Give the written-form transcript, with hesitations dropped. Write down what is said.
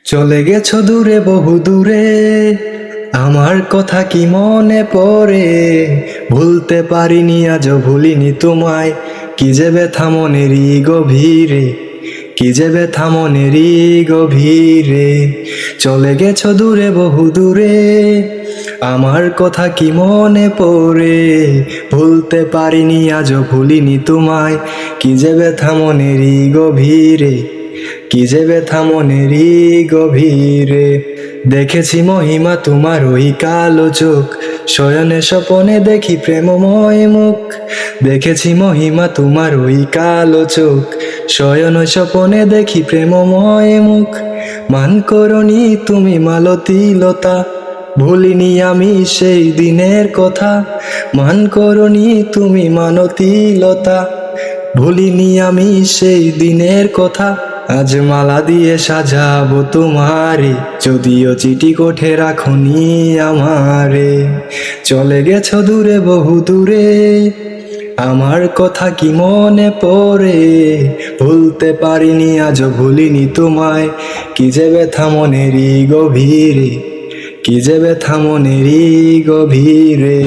চলে গেছো দূরে বহু দূরে, আমার কথা কি মনে পড়ে? ভুলতে পারিনি আজও ভুলিনি তোমায়, কি যে ব্যথা মনেরই গভীরে, কি যে ব্যথা মনেরই গভীরে। চলে গেছো দূরে বহু দূরে, আমার কথা কি মনে পড়ে? ভুলতে পারিনি আজও ভুলিনি তোমায়, কি যে ব্যথা মনেরই গভীরে, কি যে ব্যথা মনেরই গভীরে। দেখেছি মহিমা তোমার ওই কালো চোখ, শয়নে স্বপনে দেখি প্রেমময় মুখ। দেখেছি মহিমা তোমার ওই কালো চোখ, শয়ন স্বপনে দেখি প্রেমময় মুখ। মান করনি তুমি মালতী লতা, ভুলিনি আমি সেই দিনের কথা। মান করনি তুমি মানতী লতা, ভুলিনি আমি সেই দিনের কথা। আজ মালা দিয়ে সাজাবো তোমারে, যদিও চিঠি কোঠে রাখনি আমারে। চলে গেছো দূরে বহু দূরে, আমার কথা কি মনে পড়ে? ভুলতে পারিনি আজও ভুলিনি তোমায়, কি যে ব্যথা মনেরই গভীরে, কি যে ব্যথা মনেরই গভীরে।